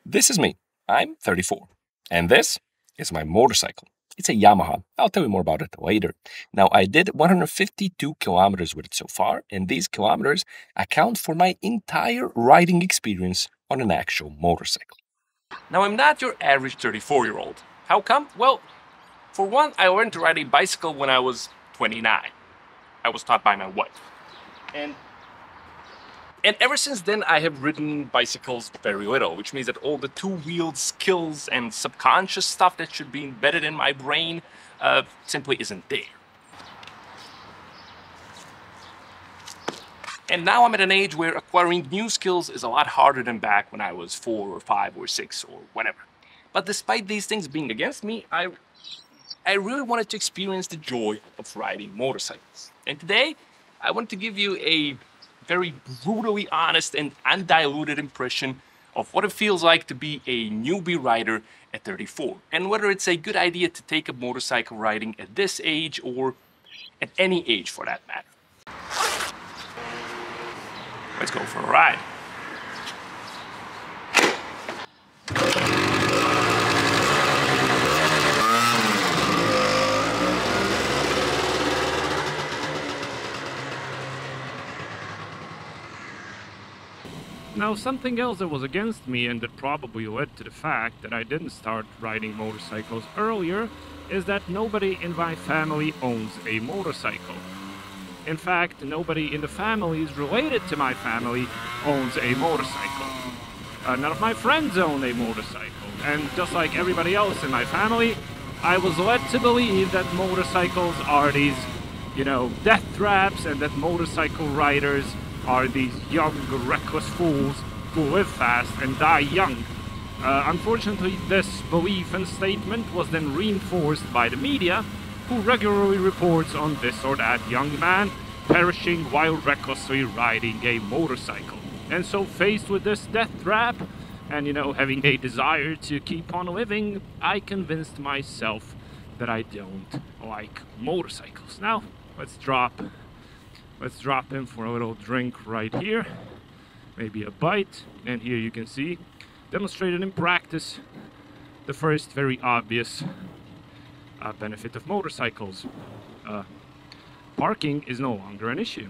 This is me. I'm 34. And this is my motorcycle. It's a Yamaha. I'll tell you more about it later. Now, I did 152 kilometers with it so far, and these kilometers account for my entire riding experience on an actual motorcycle. Now, I'm not your average 34-year-old. How come? Well, for one, I learned to ride a bicycle when I was 29. I was taught by my wife. And ever since then, I have ridden bicycles very little, which means that all the two-wheeled skills and subconscious stuff that should be embedded in my brain simply isn't there. And now I'm at an age where acquiring new skills is a lot harder than back when I was 4 or 5 or 6 or whatever. But despite these things being against me, I really wanted to experience the joy of riding motorcycles. And today, I want to give you a very brutally honest and undiluted impression of what it feels like to be a newbie rider at 34, and whether it's a good idea to take up motorcycle riding at this age or at any age for that matter. Let's go for a ride. Now, something else that was against me and that probably led to the fact that I didn't start riding motorcycles earlier is that nobody in my family owns a motorcycle. In fact, nobody in the families related to my family owns a motorcycle. None of my friends own a motorcycle, and just like everybody else in my family, I was led to believe that motorcycles are these, death traps, and that motorcycle riders are these young, reckless fools who live fast and die young. Unfortunately, this belief and statement was then reinforced by the media, who regularly reports on this or that young man perishing while recklessly riding a motorcycle. And so, faced with this death trap, and having a desire to keep on living, I convinced myself that I don't like motorcycles. Now, let's drop in for a little drink right here, maybe a bite, and here you can see, demonstrated in practice, the first very obvious benefit of motorcycles. Parking is no longer an issue.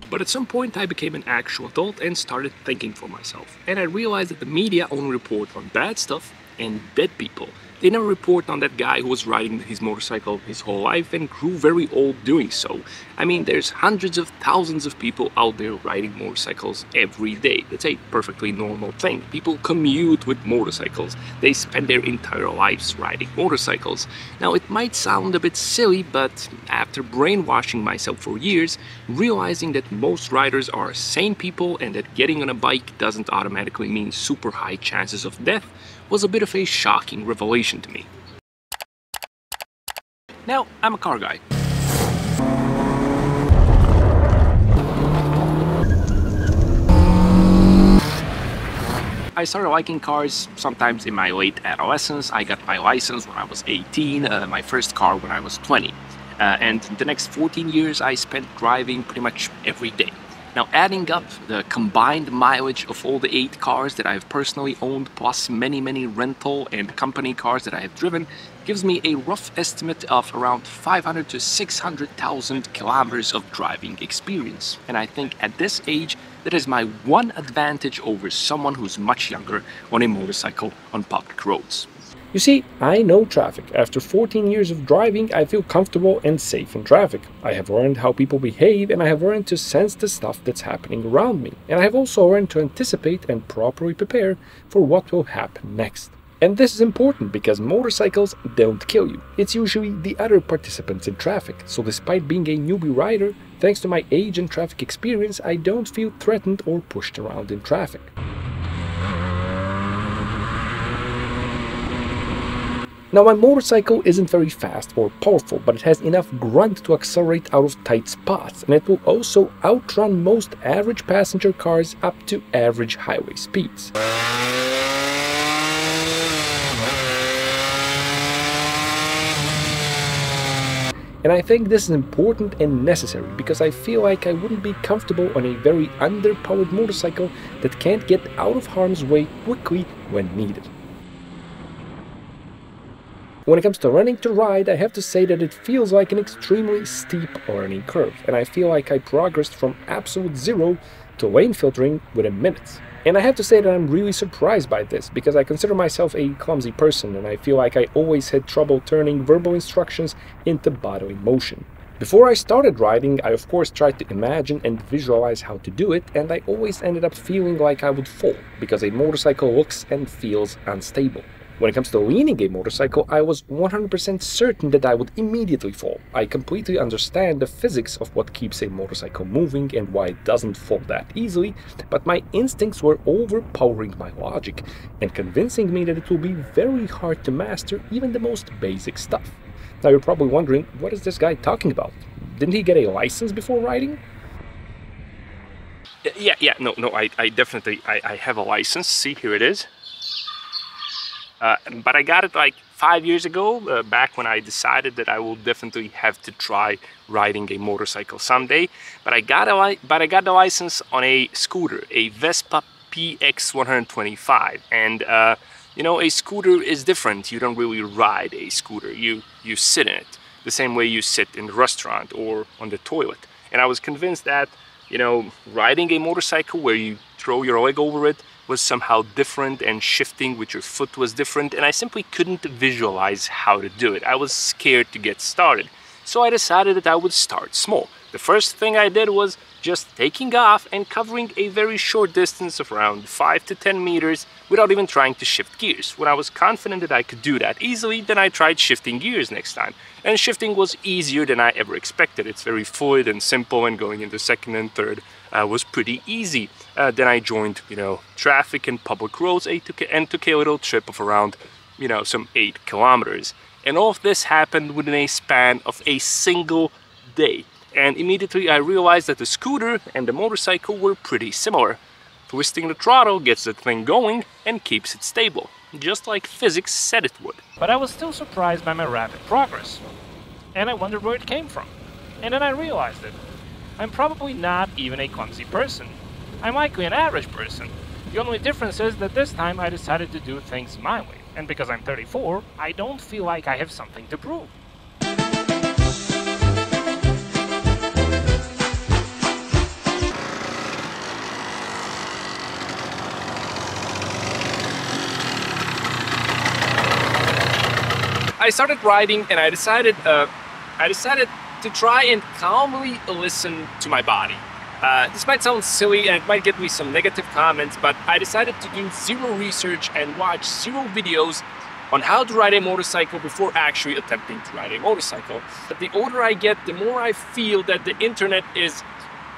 But at some point I became an actual adult and started thinking for myself. And I realized that the media only report on bad stuff and dead people. They never report on that guy who was riding his motorcycle his whole life and grew very old doing so. I mean, there's hundreds of thousands of people out there riding motorcycles every day. That's a perfectly normal thing. People commute with motorcycles. They spend their entire lives riding motorcycles. Now, it might sound a bit silly, but after brainwashing myself for years, realizing that most riders are sane people and that getting on a bike doesn't automatically mean super high chances of death was a bit of a shocking revelation to me. Now, I'm a car guy. I started liking cars sometimes in my late adolescence. I got my license when I was 18, my first car when I was 20. And the next 14 years I spent driving pretty much every day. Now, adding up the combined mileage of all the 8 cars that I've personally owned, plus many rental and company cars that I have driven, gives me a rough estimate of around 500 to 600,000 kilometers of driving experience. And I think at this age, that is my one advantage over someone who's much younger on a motorcycle on public roads. You see, I know traffic. After 14 years of driving, I feel comfortable and safe in traffic. I have learned how people behave, and I have learned to sense the stuff that's happening around me. And I have also learned to anticipate and properly prepare for what will happen next. And this is important because motorcycles don't kill you. It's usually the other participants in traffic. So despite being a newbie rider, thanks to my age and traffic experience, I don't feel threatened or pushed around in traffic. Now, my motorcycle isn't very fast or powerful, but it has enough grunt to accelerate out of tight spots, and it will also outrun most average passenger cars up to average highway speeds. And I think this is important and necessary because I feel like I wouldn't be comfortable on a very underpowered motorcycle that can't get out of harm's way quickly when needed. When it comes to learning to ride, I have to say that it feels like an extremely steep learning curve, and I feel like I progressed from absolute zero to lane filtering within minutes. And I have to say that I'm really surprised by this, because I consider myself a clumsy person, and I feel like I always had trouble turning verbal instructions into bodily motion. Before I started riding, I of course tried to imagine and visualize how to do it, and I always ended up feeling like I would fall, because a motorcycle looks and feels unstable. When it comes to leaning a motorcycle, I was 100% certain that I would immediately fall. I completely understand the physics of what keeps a motorcycle moving and why it doesn't fall that easily, but my instincts were overpowering my logic and convincing me that it will be very hard to master even the most basic stuff. Now you're probably wondering, what is this guy talking about? Didn't he get a license before riding? No, I definitely have a license. See, here it is. But I got it like 5 years ago, back when I decided that I will definitely have to try riding a motorcycle someday. But I got the license on a scooter, a Vespa PX 125, and you know, a scooter is different. You don't really ride a scooter. You sit in it the same way you sit in a restaurant or on the toilet. And I was convinced that, you know, riding a motorcycle where you throw your leg over it was somehow different, and shifting with your foot was different, and I simply couldn't visualize how to do it. I was scared to get started, so I decided that I would start small. The first thing I did was just taking off and covering a very short distance of around 5 to 10 meters without even trying to shift gears. When I was confident that I could do that easily, then I tried shifting gears next time. And shifting was easier than I ever expected. It's very fluid and simple, and going into second and third was pretty easy. Then I joined, you know, traffic and public roads and took a little trip of around, you know, some 8 kilometers. And all of this happened within a span of a single day. And immediately I realized that the scooter and the motorcycle were pretty similar. Twisting the throttle gets the thing going and keeps it stable, just like physics said it would. But I was still surprised by my rapid progress, and I wondered where it came from. And then I realized it. I'm probably not even a clumsy person. I'm likely an average person. The only difference is that this time I decided to do things my way. And because I'm 34, I don't feel like I have something to prove. I started riding, and I decided to try and calmly listen to my body. This might sound silly and it might get me some negative comments, but I decided to do zero research and watch zero videos on how to ride a motorcycle before actually attempting to ride a motorcycle. But the older I get, the more I feel that the internet is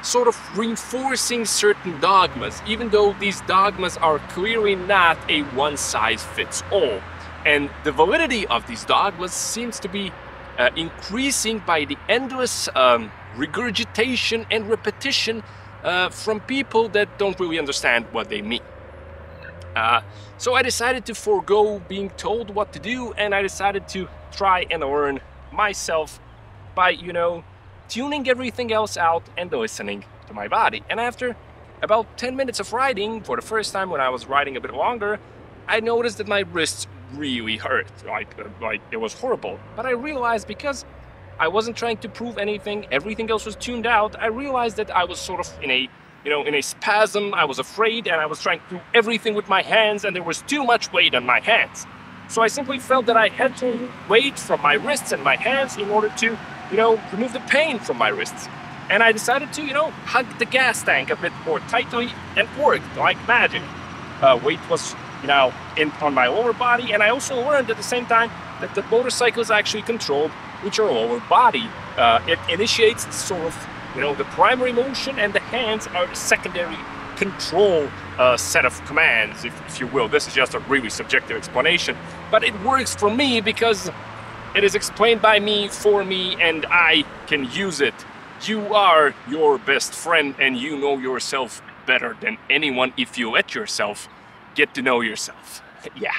sort of reinforcing certain dogmas, even though these dogmas are clearly not a one-size-fits-all. And the validity of these dogmas seems to be increasing by the endless regurgitation and repetition from people that don't really understand what they mean. So I decided to forego being told what to do, and I decided to try and learn myself by, you know, tuning everything else out and listening to my body. And after about 10 minutes of riding, for the first time when I was riding a bit longer, I noticed that my wrists really hurt, like it was horrible. But I realized, because I wasn't trying to prove anything, everything else was tuned out, I realized that I was sort of in a spasm. I was afraid, and I was trying to do everything with my hands, and there was too much weight on my hands. So I simply felt that I had to weight from my wrists and my hands in order to, you know, remove the pain from my wrists. And I decided to, you know, hug the gas tank a bit more tightly, and it worked like magic. Weight was, you know, on my lower body, and I also learned at the same time that the motorcycle is actually controlled with your lower body. It initiates sort of, you know, the primary motion, and the hands are the secondary control set of commands, if you will. This is just a really subjective explanation, but it works for me because it is explained by me, for me, and I can use it. You are your best friend, and you know yourself better than anyone if you let yourself get to know yourself. Yeah.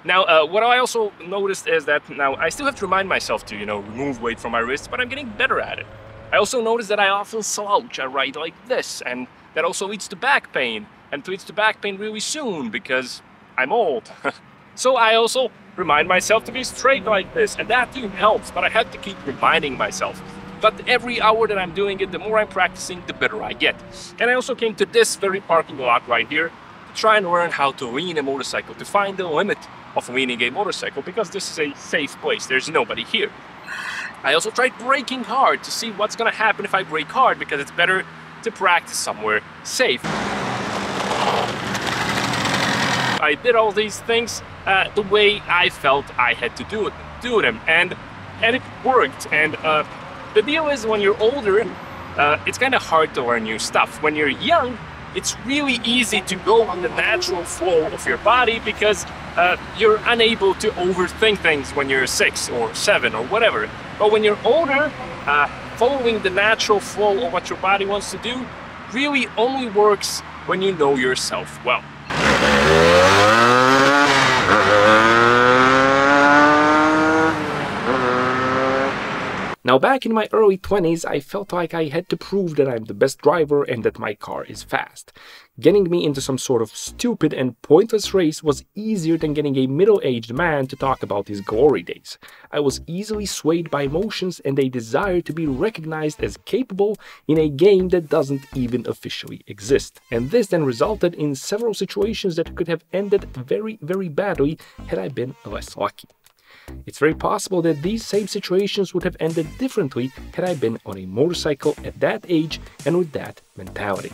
Now, what I also noticed is that now I still have to remind myself to, remove weight from my wrists, but I'm getting better at it. I also noticed that I often slouch. I ride like this, and that also leads to back pain, and it leads to back pain really soon because I'm old. So I also remind myself to be straight like this, and that too helps, but I have to keep reminding myself. But every hour that I'm doing it, the more I'm practicing, the better I get. And I also came to this very parking lot right here to try and learn how to lean a motorcycle, to find the limit of leaning a motorcycle, because this is a safe place. There's nobody here. I also tried braking hard to see what's gonna happen if I brake hard, because it's better to practice somewhere safe. I did all these things the way I felt I had to do them, and it worked. And the deal is, when you're older, it's kind of hard to learn new stuff. When you're young, it's really easy to go on the natural flow of your body, because you're unable to overthink things when you're 6 or 7 or whatever. But when you're older, following the natural flow of what your body wants to do really only works when you know yourself well. Now, back in my early 20s, I felt like I had to prove that I'm the best driver and that my car is fast. Getting me into some sort of stupid and pointless race was easier than getting a middle-aged man to talk about his glory days. I was easily swayed by emotions and a desire to be recognized as capable in a game that doesn't even officially exist. And this then resulted in several situations that could have ended very, very badly had I been less lucky. It's very possible that these same situations would have ended differently had I been on a motorcycle at that age and with that mentality.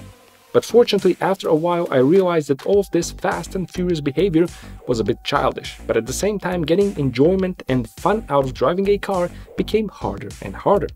But fortunately, after a while, I realized that all of this fast and furious behavior was a bit childish, but at the same time, getting enjoyment and fun out of driving a car became harder and harder.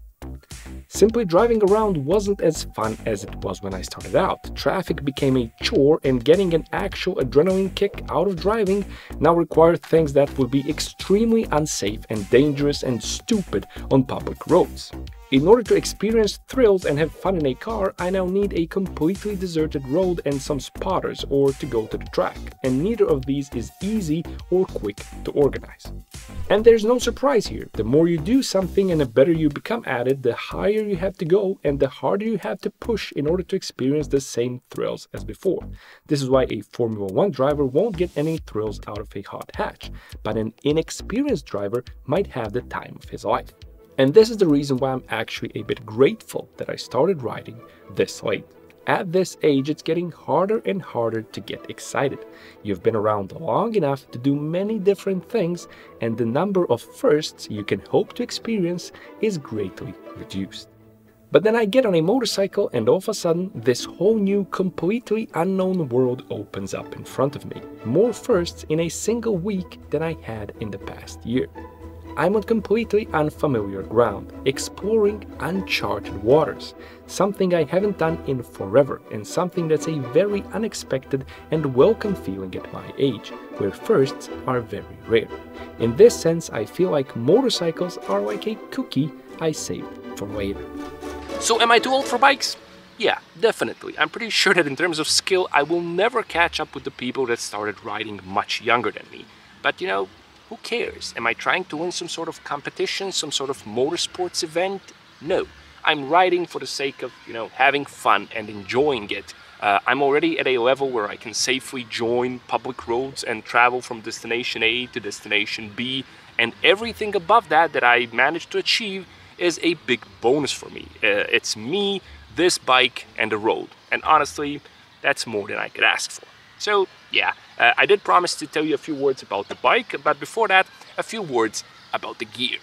Simply driving around wasn't as fun as it was when I started out. Traffic became a chore, and getting an actual adrenaline kick out of driving now required things that would be extremely unsafe and dangerous and stupid on public roads. In order to experience thrills and have fun in a car, I now need a completely deserted road and some spotters, or to go to the track, and neither of these is easy or quick to organize. And there's no surprise here. The more you do something and the better you become at it, the higher you have to go and the harder you have to push in order to experience the same thrills as before. This is why a Formula 1 driver won't get any thrills out of a hot hatch, but an inexperienced driver might have the time of his life. And this is the reason why I'm actually a bit grateful that I started riding this late. At this age, it's getting harder and harder to get excited. You've been around long enough to do many different things, and the number of firsts you can hope to experience is greatly reduced. But then I get on a motorcycle, and all of a sudden, this whole new, completely unknown world opens up in front of me. More firsts in a single week than I had in the past year. I'm on completely unfamiliar ground, exploring uncharted waters, something I haven't done in forever, and something that's a very unexpected and welcome feeling at my age, where firsts are very rare. In this sense, I feel like motorcycles are like a cookie I saved for later. So am I too old for bikes? Yeah, definitely. I'm pretty sure that in terms of skill, I will never catch up with the people that started riding much younger than me. But who cares? Am I trying to win some sort of competition, some sort of motorsports event? No. I'm riding for the sake of, having fun and enjoying it. I'm already at a level where I can safely join public roads and travel from destination A to destination B, and everything above that I managed to achieve is a big bonus for me. It's me, this bike, and the road. And honestly, that's more than I could ask for. So, yeah, I did promise to tell you a few words about the bike, but before that, a few words about the gear.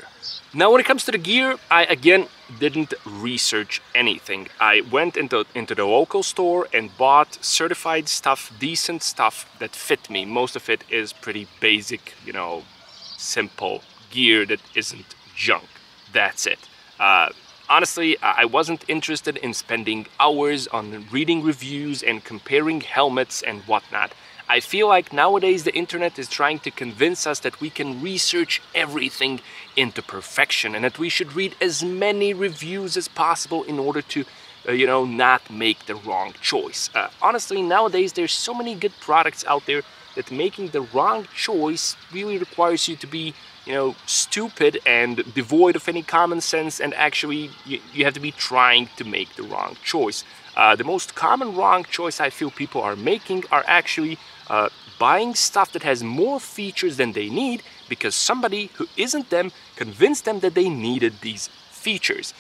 Now, when it comes to the gear, I again didn't research anything. I went into the local store and bought certified stuff, decent stuff that fit me. Most of it is pretty basic, simple gear that isn't junk. That's it. Honestly, I wasn't interested in spending hours on reading reviews and comparing helmets and whatnot. I feel like nowadays the internet is trying to convince us that we can research everything into perfection and that we should read as many reviews as possible in order to, not make the wrong choice. Honestly, nowadays there's so many good products out there that making the wrong choice really requires you to be, you know, stupid and devoid of any common sense, and actually you have to be trying to make the wrong choice. The most common wrong choice I feel people are making are actually buying stuff that has more features than they need because somebody who isn't them convinced them that they needed these features.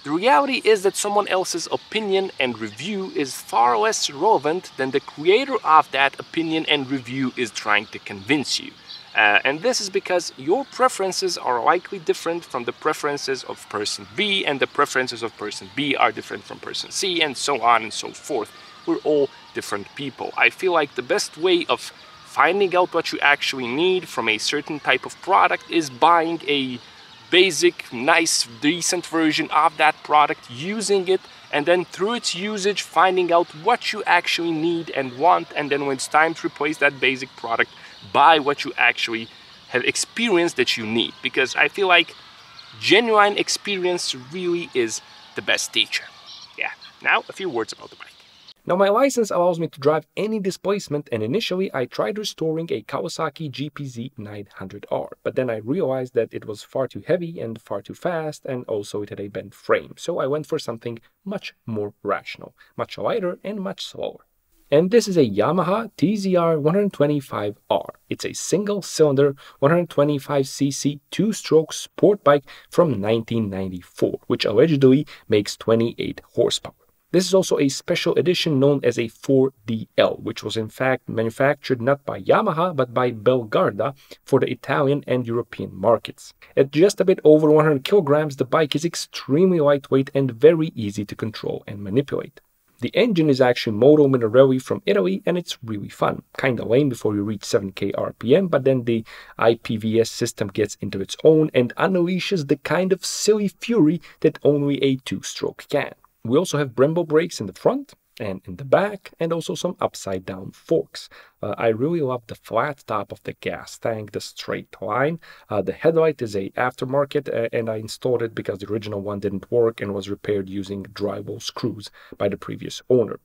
The reality is that someone else's opinion and review is far less relevant than the creator of that opinion and review is trying to convince you. And this is because your preferences are likely different from the preferences of person B, and the preferences of person B are different from person C, and so on and so forth. We're all different people. I feel like the best way of finding out what you actually need from a certain type of product is buying a basic, nice, decent version of that product, using it, and then through its usage finding out what you actually need and want, and then when it's time to replace that basic product, buy what you actually have experienced that you need. Because I feel like genuine experience really is the best teacher. Yeah, now a few words about the bike. Now my license allows me to drive any displacement, and initially I tried restoring a Kawasaki GPZ 900R, but then I realized that it was far too heavy and far too fast, and also it had a bent frame, so I went for something much more rational, much lighter and much slower. And this is a Yamaha Tzr 125R. It's a single-cylinder 125cc two-stroke sport bike from 1994, which allegedly makes 28 horsepower. This is also a special edition known as a 4DL, which was in fact manufactured not by Yamaha but by Belgarda for the Italian and European markets. At just a bit over 100 kilograms, the bike is extremely lightweight and very easy to control and manipulate. The engine is actually Moto Minarelli from Italy, and it's really fun. Kinda lame before you reach 7k RPM, but then the IPVS system gets into its own and unleashes the kind of silly fury that only a two-stroke can. We also have Brembo brakes in the front and in the back, and also some upside down forks. I really love the flat top of the gas tank, the straight line. The headlight is a aftermarket, and I installed it because the original one didn't work and was repaired using drywall screws by the previous owner.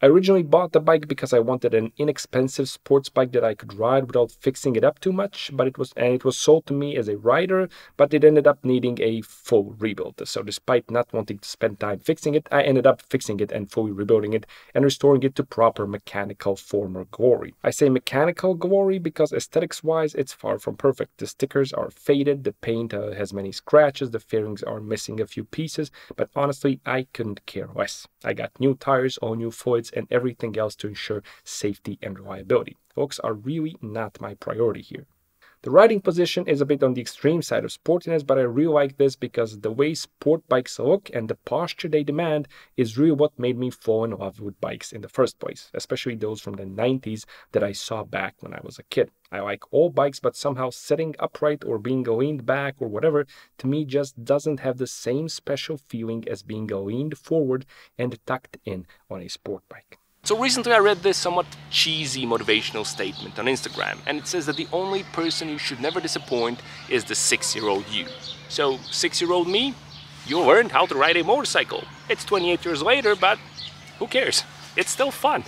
I originally bought the bike because I wanted an inexpensive sports bike that I could ride without fixing it up too much, but it was sold to me as a rider, but it ended up needing a full rebuild. So despite not wanting to spend time fixing it, I ended up fixing it and fully rebuilding it and restoring it to proper mechanical former glory. I say mechanical glory because aesthetics-wise, it's far from perfect. The stickers are faded, the paint has many scratches, the fairings are missing a few pieces, but honestly, I couldn't care less. I got new tires, all new fluids, and everything else to ensure safety and reliability. Looks are really not my priority here. The riding position is a bit on the extreme side of sportiness, but I really like this because the way sport bikes look and the posture they demand is really what made me fall in love with bikes in the first place, especially those from the 90s that I saw back when I was a kid. I like all bikes, but somehow sitting upright or being leaned back or whatever, to me just doesn't have the same special feeling as being leaned forward and tucked in on a sport bike. So recently I read this somewhat cheesy motivational statement on Instagram, and it says that the only person you should never disappoint is the 6-year-old you. So 6-year-old me, you learned how to ride a motorcycle. It's 28 years later, but who cares? It's still fun.